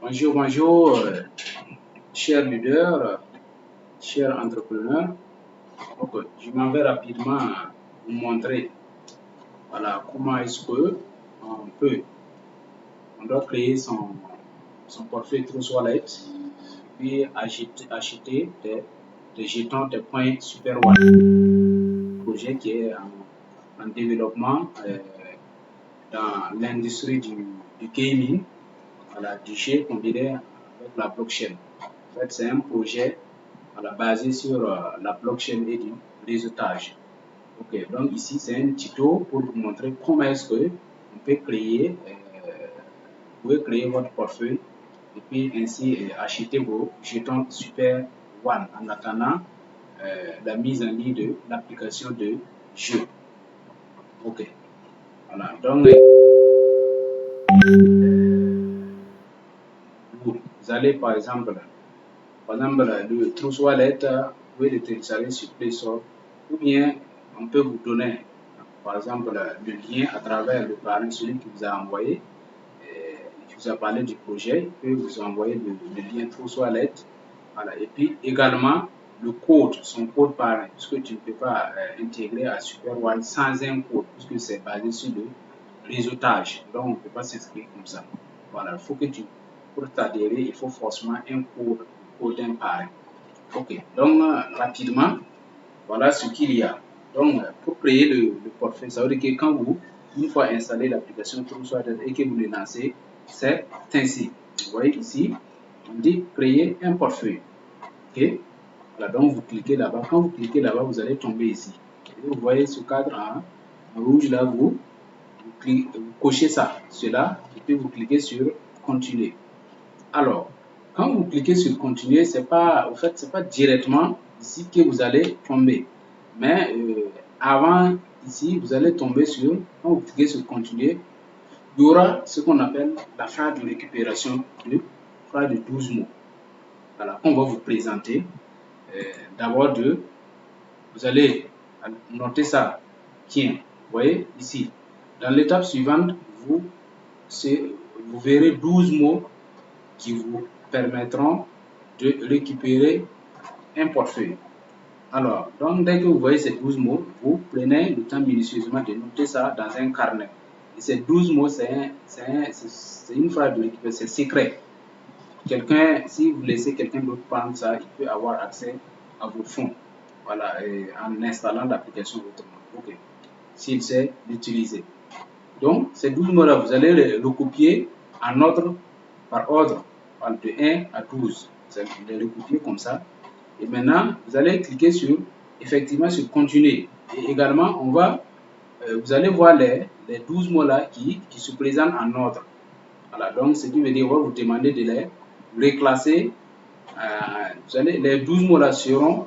Bonjour, bonjour, chers leaders, chers entrepreneurs. Donc, je m'en vais rapidement vous montrer comment est-ce que on doit créer son portefeuille Trust Wallet, puis acheter des jetons, des points Super Wallet. Projet qui est en développement dans l'industrie du gaming, du jeu combiné avec la blockchain. En fait, c'est un projet basé sur la blockchain et du réseautage. Ok, donc ici c'est un tuto pour vous montrer comment est-ce que on peut créer, vous pouvez créer votre portefeuille et puis ainsi acheter vos jetons Super One en attendant la mise en ligne de l'application de jeu. Ok, voilà, donc vous allez par exemple le Trust Wallet, vous pouvez le télécharger sur Play Store ou bien on peut vous donner par exemple le lien à travers le parrain, celui qui vous a envoyé, qui vous a parlé du projet, il peut vous envoyer le lien Trust Wallet. Voilà. Et puis également le code, son code parrain, puisque tu ne peux pas intégrer à Super One sans un code, puisque c'est basé sur le réseautage. Donc on ne peut pas s'inscrire comme ça. Voilà, il faut que pour t'adhérer, il faut forcément un code d'un parrain. Ok, donc rapidement, voilà ce qu'il y a. Donc, pour créer le portefeuille, ça veut dire que quand une fois installé l'application Trust Wallet et que vous le lancez, c'est ainsi. Vous voyez ici, on dit créer un portefeuille. Ok, voilà, donc vous cliquez là-bas. Quand vous cliquez là-bas, vous allez tomber ici. Et vous voyez ce cadre en rouge là, vous cochez ça, cela, et puis vous cliquez sur continuer. Alors, quand vous cliquez sur continuer, c'est pas directement ici que vous allez tomber. Mais avant ici, vous allez tomber sur, quand vous cliquez sur continuer, il y aura ce qu'on appelle la phrase de récupération phrase de 12 mots. Voilà, on va vous présenter. D'abord, vous allez noter ça. Tiens, vous voyez ici. Dans l'étape suivante, vous verrez 12 mots qui vous permettront de récupérer un portefeuille. Alors, donc dès que vous voyez ces 12 mots, vous prenez le temps minutieusement de noter ça dans un carnet. Et ces 12 mots, c'est une phrase de récupération, c'est secret. Si vous laissez quelqu'un d'autre prendre ça, il peut avoir accès à vos fonds. Voilà, en installant l'application autrement. Ok, s'il sait l'utiliser. Donc, ces 12 mots-là, vous allez les recopier en ordre, par ordre, de 1 à 12. Vous allez les recopier comme ça. Et maintenant, vous allez cliquer effectivement sur continuer. Et également, vous allez voir les 12 mots-là qui se présentent en ordre. Voilà, donc ce qui veut dire, on va vous demander de les reclasser. Les 12 mots-là seront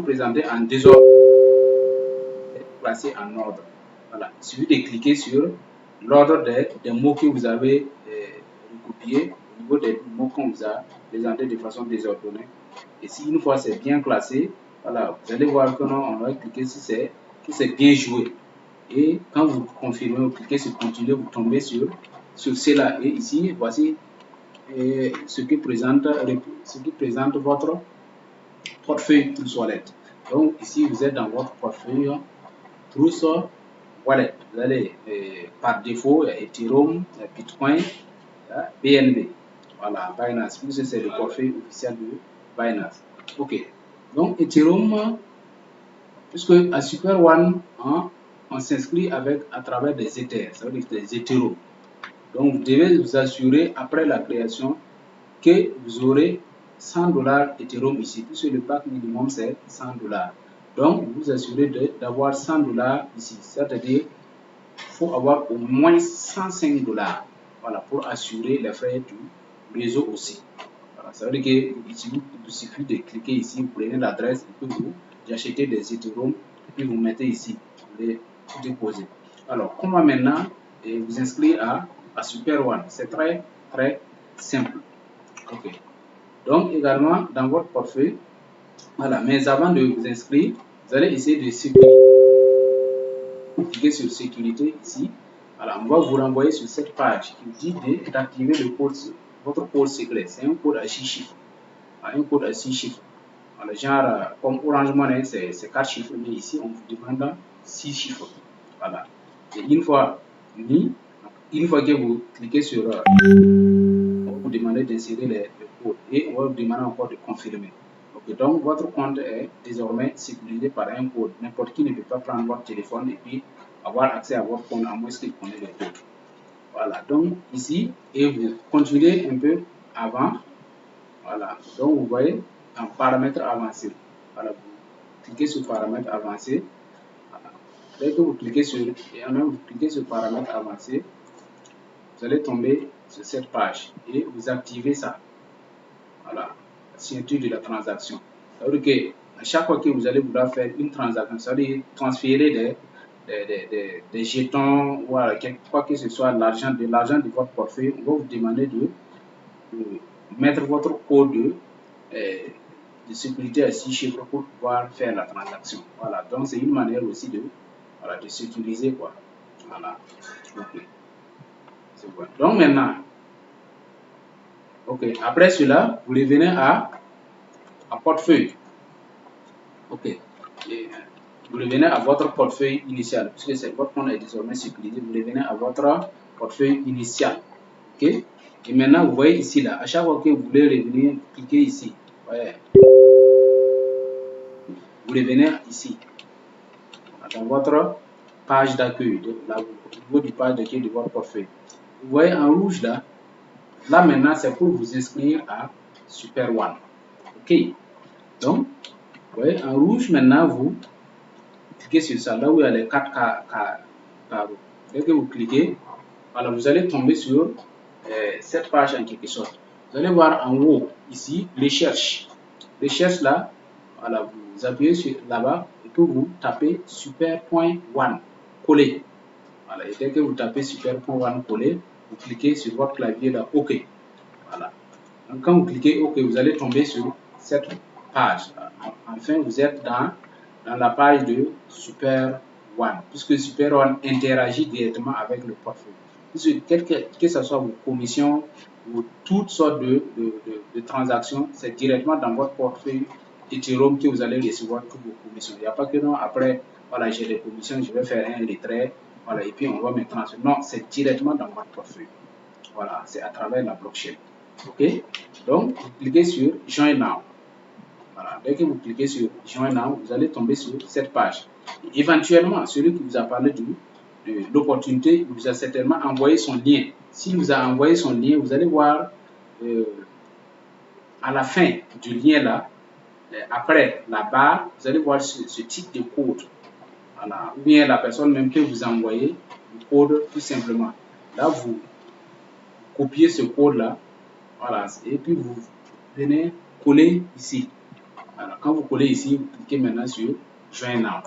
présentés en désordre, classés en ordre. Voilà, il suffit de cliquer sur l'ordre des mots que vous avez recopiés au niveau des mots qu'on vous a présentés de façon désordonnée. Et si une fois c'est bien classé, voilà, vous allez voir que on va cliquer si c'est bien joué. Et quand vous confirmez, vous cliquez sur continuer, vous tombez sur cela. Et ici, voici ce qui présente votre portefeuille Trust Wallet. Donc ici, vous êtes dans votre portefeuille Trust Wallet. Vous allez par défaut, Ethereum, Bitcoin, BNB. Voilà, Binance, puisque c'est le portefeuille officiel de Binance. Ok. Donc Ethereum, puisque à Super One, on s'inscrit à travers des Ethers, ça veut dire des Ethereum. Donc, vous devez vous assurer, après la création, que vous aurez 100 $ Ethereum ici, puisque le pack minimum, c'est 100 $. Donc, vous vous assurez d'avoir 100 $ ici. C'est-à-dire, il faut avoir au moins 105 $. Voilà, pour assurer les frais du réseau aussi. Voilà, ça veut dire qu'il suffit de cliquer ici, vous prenez l'adresse, et puis vous achetez des Ethereum, et puis vous mettez ici, vous les déposez. Alors, comment maintenant vous inscrire à Super One? C'est très, très simple. Ok. Donc, également, dans votre portefeuille, voilà, mais avant de vous inscrire, vous allez essayer de sécuriser. Vous cliquez sur sécurité ici. Voilà, on va vous renvoyer sur cette page qui dit d'activer le code votre code secret. C'est un code à 6 chiffres. Un code à 6 chiffres. Alors, genre, comme Orange Money, c'est 4 chiffres, mais ici, on vous demande 6 chiffres. Voilà. Et une fois que vous cliquez sur, on va vous demander d'insérer les codes et on va vous demander encore de confirmer. Okay, donc, votre compte est désormais sécurisé par un code. N'importe qui ne peut pas prendre votre téléphone et puis avoir accès à votre compte à moins qu'il connaisse les codes. Voilà, donc ici, et vous continuez un peu avant. Voilà, donc vous voyez en paramètres avancés. Voilà, vous cliquez sur paramètres avancés. Voilà. Dès que vous cliquez sur paramètres avancés, vous allez tomber sur cette page et vous activez ça. Voilà, la signature de la transaction. Ça veut dire qu'à chaque fois que vous allez vouloir faire une transaction, ça veut dire transférer des jetons, voilà, quoi que ce soit, de l'argent de votre portefeuille, on va vous demander de mettre votre code de sécurité à 6 chiffres pour pouvoir faire la transaction. Voilà, donc c'est une manière aussi de sécuriser, quoi. Voilà, ok, c'est bon. Donc maintenant, ok, après cela, vous revenez à portefeuille. Ok, et vous revenez à votre portefeuille initial, puisque votre compte est désormais sécurisé, vous revenez à votre portefeuille initial. Ok, et maintenant vous voyez ici là, à chaque fois que vous voulez revenir, cliquez ici. Ouais. Vous revenez ici dans votre page d'accueil, au niveau du page d'accueil de votre portefeuille. Vous voyez en rouge là, maintenant c'est pour vous inscrire à Super One. Ok, donc vous voyez en rouge maintenant vous cliquez sur ça, là où il y a les 4 carreaux. Dès que vous cliquez, voilà, vous allez tomber sur cette page en quelque sorte. Vous allez voir en haut ici recherche. Recherche là, voilà, vous appuyez sur là-bas et que vous tapez super.one coller. Voilà, et dès que vous tapez super.one coller, vous cliquez sur votre clavier là, OK. Voilà. Donc quand vous cliquez OK, vous allez tomber sur cette page. Enfin, vous êtes dans la page de Super One, puisque Super One interagit directement avec le portefeuille. Puisque que ce soit vos commissions ou toutes sortes de transactions, c'est directement dans votre portefeuille Ethereum que vous allez recevoir toutes vos commissions. Il n'y a pas que non, après, voilà, j'ai des commissions, je vais faire un retrait, voilà, et puis on va me transférer. Non, c'est directement dans votre portefeuille. Voilà, c'est à travers la blockchain. OK? Donc, vous cliquez sur Join Now. Voilà, dès que vous cliquez sur Join Now, vous allez tomber sur cette page. Et éventuellement, celui qui vous a parlé de l'opportunité, il vous a certainement envoyé son lien. S'il vous a envoyé son lien, vous allez voir à la fin du lien là, après la barre, vous allez voir ce type de code. Voilà. Ou bien la personne même peut vous envoyer le code tout simplement. Là, vous copiez ce code là, voilà, et puis vous venez coller ici. Alors, quand vous collez ici, vous cliquez maintenant sur Join Now.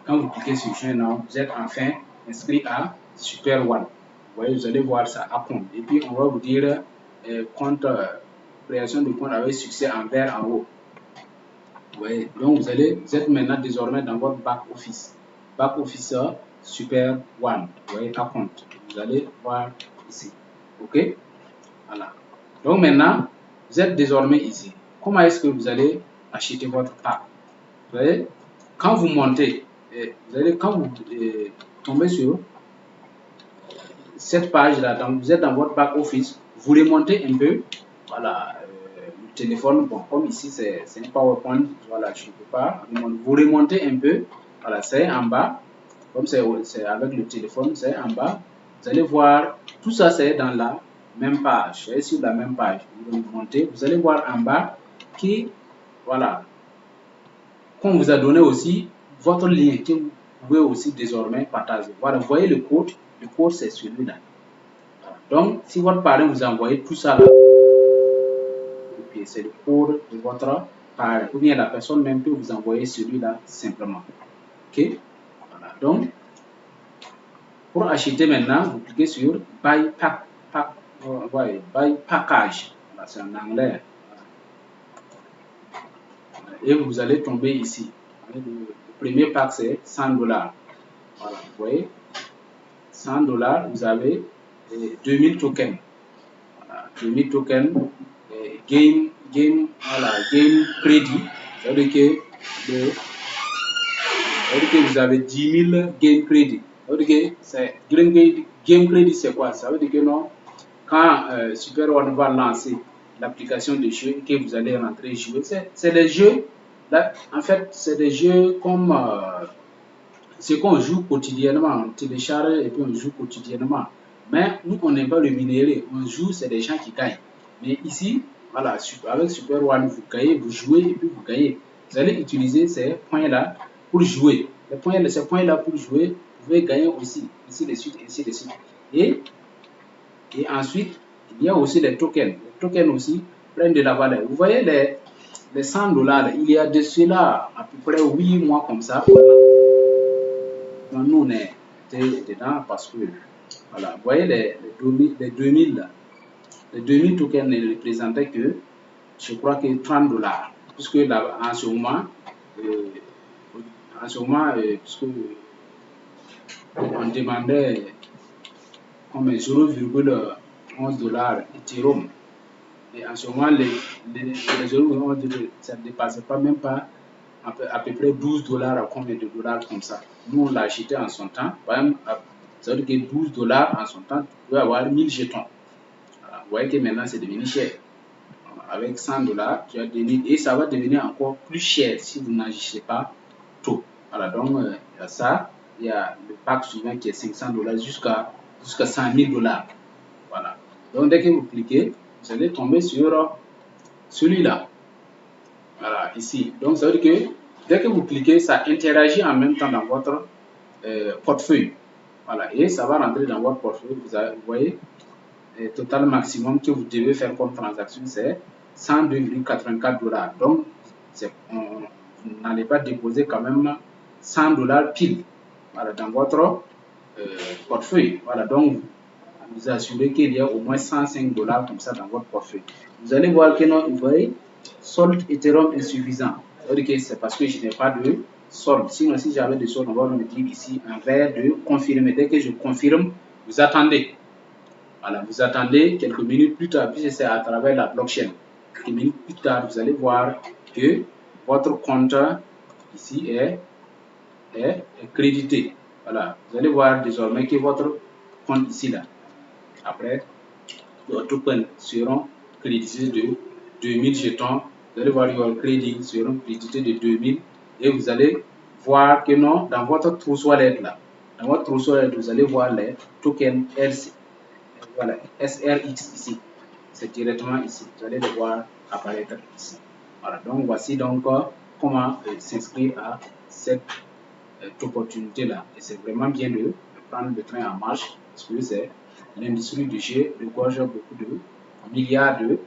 Quand vous cliquez sur Join Now, vous êtes enfin inscrit à Super One. Vous voyez, vous allez voir ça à compte. Et puis, on va vous dire compte, création de compte avec succès en vert en haut. Vous voyez, donc vous êtes maintenant désormais dans votre back office. Back office Super One. Vous voyez, à compte. Vous allez voir ici. OK? Voilà. Donc maintenant, vous êtes désormais ici. Comment est-ce que vous allez acheter votre pack? Vous voyez, quand vous montez, quand vous tombez sur cette page là, donc vous êtes dans votre back office, vous remontez un peu, voilà, le téléphone, bon, comme ici c'est un PowerPoint, voilà, je ne peux pas, vous remontez un peu, voilà, c'est en bas, comme c'est avec le téléphone, c'est en bas, vous allez voir, tout ça c'est dans la même page, c'est sur la même page, vous remontez, vous allez voir en bas qui, voilà, qu'on vous a donné aussi votre lien que vous pouvez aussi désormais partager. Voilà, vous voyez le code c'est celui-là. Donc, si votre parent vous a envoyé tout ça là, c'est le code de votre parent, ou bien la personne même peut vous envoyer celui-là simplement. Ok? Voilà, donc, pour acheter maintenant, vous cliquez sur Buy Buy Package. Voilà, c'est en anglais. Et vous allez tomber ici. Le premier pack, c'est 100 $. Voilà, vous voyez, 100 $, vous avez 2000 tokens. Voilà. 2000 tokens game crédit. Ça veut dire que vous avez 10 000 game crédit. Ça veut dire que game crédit, c'est quoi? Ça veut dire que non, quand Super One va lancer l'application de jeu et que vous allez rentrer jouer, c'est des jeux, là, en fait, c'est des jeux comme ce qu'on joue quotidiennement, on télécharge et puis on joue quotidiennement. Mais nous, on n'aime pas le minérer, on joue, c'est des gens qui gagnent. Mais ici, voilà, avec Super One, vous gagnez, vous jouez et puis vous gagnez. Vous allez utiliser ces points-là pour jouer. Ces points-là pour jouer, vous pouvez gagner aussi, ainsi de suite, ainsi de suite. Et ensuite, il y a aussi les tokens. Les tokens aussi prennent de la valeur. Vous voyez les 100 $, il y a de cela à peu près 8 mois comme ça. Nous, on est dedans parce que, voilà, vous voyez les 2000 là, les 2000 tokens ne représentaient que, je crois que 30 $. Puisque là, en ce moment, puisque on demandait comme 0,11 $ Ethereum. Et en ce moment, les 0,11 $, ça ne dépassait pas même pas à peu près 12 $, à combien de dollars comme ça. Nous, on l'a acheté en son temps. Par exemple, ça veut dire que 12 $ en son temps, tu peux avoir 1000 jetons. Voilà. Vous voyez que maintenant, c'est devenu cher. Avec 100 $, tu as 2000 et ça va devenir encore plus cher si vous n'agissez pas tôt. Voilà, donc il y a ça. Il y a le pack suivant qui est 500 $ jusqu'à 100 000 $. Voilà. Donc, dès que vous cliquez, vous allez tomber sur celui-là. Voilà, ici. Donc, ça veut dire que dès que vous cliquez, ça interagit en même temps dans votre portefeuille. Voilà, et ça va rentrer dans votre portefeuille. Vous voyez, le total maximum que vous devez faire comme transaction, c'est 102,84 $. Donc, vous n'allez pas déposer quand même 100 $ pile, voilà, dans votre portefeuille. Voilà, donc vous assurez qu'il y a au moins 105 $ comme ça dans votre portefeuille. Vous allez voir que non, vous voyez, solde Ethereum insuffisant. C'est parce que je n'ai pas de solde. Sinon, si j'avais de solde, on va me dire ici un verre de confirmer. Dès que je confirme, vous attendez. Voilà, vous attendez quelques minutes plus tard, puisque c'est à travers la blockchain. Quelques minutes plus tard, vous allez voir que votre compte ici est crédité. Voilà, vous allez voir désormais que votre compte ici là, après, vos tokens seront crédités de 2000 jetons. Vous allez voir vos crédits seront crédités de 2000 et vous allez voir que non, dans votre trousse wallet là, dans votre trousse wallet, vous allez voir les tokens RC. Voilà, SRX ici, c'est directement ici. Vous allez le voir apparaître ici. Voilà, donc voici donc comment s'inscrire à cette opportunité-là. Et c'est vraiment bien de prendre le train en marche parce que c'est l'industrie du jeu regorge beaucoup de milliards de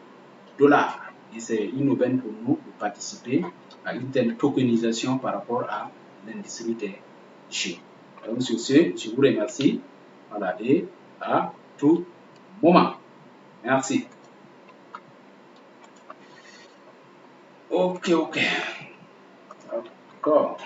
dollars. Et c'est une aubaine pour nous de participer à une telle tokenisation par rapport à l'industrie des jeux. Donc sur ce, je vous remercie. Voilà, et à tout moment. Merci. Ok. D'accord.